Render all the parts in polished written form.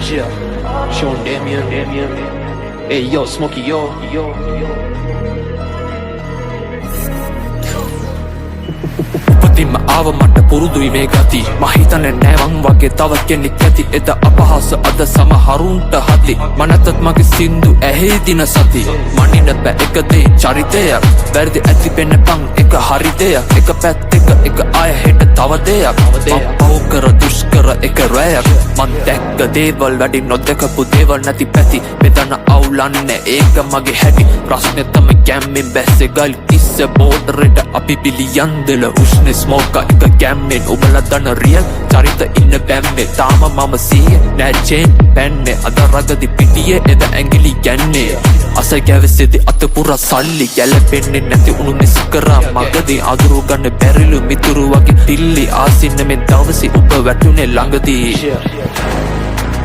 Yeah, Sean Damien. Hey yo, Smokey yo. උපතින්ම ආව මට පුරුදුයි මේ ගති මහිතන්නේ නෑ මං වගේ තවත් කෙනෙක් ඇති එද අපහාස අද සමහරුන්ට හති මනතත් මගේ සින්දු ඇහි දින සති මනින්න බෑ එක දේ චරිතයක් වැරදි ඇති පෙන්නපන් එක හරි දෙයක් එක පැත්තක එක අය හෙට තව දෙයක් මම පව් කර දුෂ්කර එක රැයක් මං දැක්ක දේවල් වැඩි නොදකපු දේවල් නැති පැති මෙතන අවුලන්නේ ඒක මගේ හැටි ප්‍රශ්නේ තමයි ගැම්මෙන් බැස්සේ ගල් කිස්ස බෝඩරෙට අපි පිළියන් දෙල උෂ්ණ ස්මෝක එක ගැම්මෙන් ඔබලා දන්න රියල් චරිත ඉන්න බැම්මේ තාම මම සීයේ නෑ චේන් පැන්නේ අද රගදි පිටියේ එද ඇඟිලි ගැන්නේ අස ගැවසෙදි අතපුර සල්ලි ගැලපෙන්නේ නැති උණු මිස් කරා මගදී අඳුරු ගන්න බැරිලු මිතුරු වගේ පිල්ලි ආසින්න මේ දවසේ ඔබ වැටුනේ ළඟදී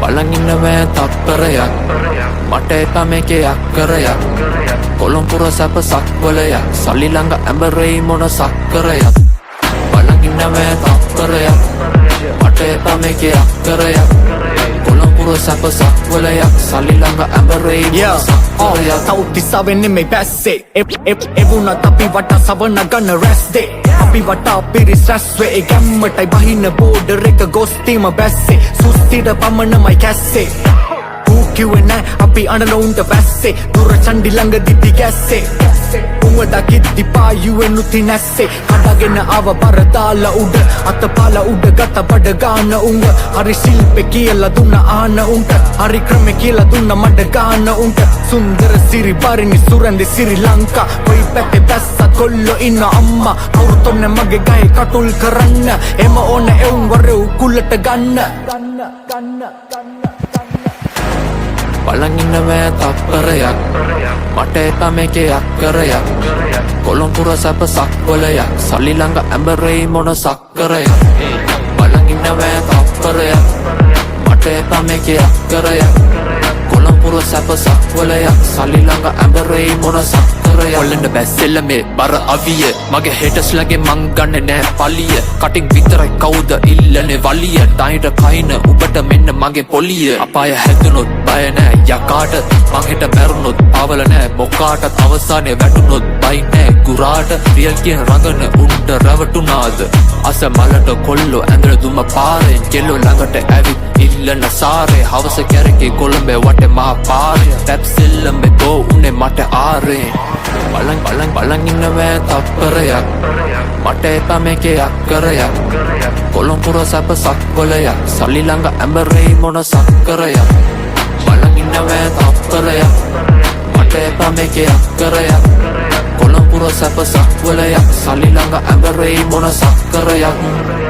බලන් ඉන්නවෑ තප්පරයක් මට එපා මේකේ අක්කරයක් කොළඹුර සැප සක්වලයක් සල්ලි ළඟ ඇඹරෙයි මොන සක්කරයක් බලන් ඉන්නවෑ තප්පරයක් මට එපා මේකේ අක්කරයක් කොළඹුර සැප සක්වලයක් සල්ලි ළඟ ඇඹරෙයි මොන සක්කරයක් තවුතිසාවෙන් නෙමෙයි බැස්සේ එවුනත් අපි වටා සවන ගන්න රැස්දේ අපි වටා පිරිස් රැස්වේ ඒ ගැම්මටයි බහින බෝඩර් එක ගොස් තීම බැස්සේ සුස්තිර පමණමයි කැස්සේ කිව්වේ නෑ අපි අඬන උන්ට වැස්සේ දුර චණ්ඩි ළඟදී දිගැස්සේ උඹ දකිද්දි පායුවෙන් උති නැස්සේ කඩගෙන ආව බර දාලා උඩ අතපාලා උඩ ගත බඩ ගාන උඹ හරි ශිල්පේ කියලා දුන්න ආන උන්ට හරි ක්‍රමේ කියලා දුන්න මඩ ගාන උන්ට සුන්දර සිරි පරිණි සුරන්දි ශ්‍රී ලංකා කොයි පැත්තේ බැස්සත් කොල්ලෝ ඉන්න අම්මා කවුරුත් ඔන්න මගේ ගහේ කටුල් කරන්න එම ඕන එවුන් වරේ උකුලට ගන්න බලන් ඉන්නවෑ තප්පරයක් මට එපා මේකේ අක්කරයක් කොළඹුර සැප සක්වලයක් සල්ලි ළඟ ඇඹරෙයි මොන සක්කරයක් බලන් ඉන්නවෑ තප්පරයක් මට එපා මේකේ අක්කරයක් කොළඹුර සැප සක්වලයක් සල්ලි ළඟ ඇඹරෙයි මොන සක්කරයක් ඔල්ලන්න බැස්සෙල්ල මේ බර අවිය මගේ හෙටස් ලගේ මං ගන්න නෑ පලිය කටින් විතරයි කවුද ඉල්ලනේ වලිය ටයිට කයින උබට මෙන්න මගේ පොලිය අපාය හැදුනොත් බය නෑ යකාට මං හෙට මැරුණොත් පවල නෑ මොකාටත් අවසානයේ වැටුනොත් බයි නෑ ගුරාට රියල් කියන රඟන උන්ට රැවටුනාද අස මලට කොල්ලෝ ඇඳල දුම පාරෙන් කෙල්ලෝ ළඟට ඇවිත් ඉල්ලන සාරේ හවස කැරකේ කොළඹේ වටේ මහා පාරේ ටැප් සෙල්ලම්බේ ගෝ උනේ මට ආරේ බලන් ඉන්නවෑ තප්පරයක් මට එපා මේකේ අක්කරයක් කොළඹුර සැප සක්වලයක් සල්ලි ළඟ ඇඹරෙයි මොන සක්කරයක් බලන් ඉන්නවෑ තප්පරයක් මට එපා මේකේ අක්කරයක් කොළඹුර සැප සක්වලයක් සල්ලි ළඟ ඇඹරෙයි මොන සක්කරයක්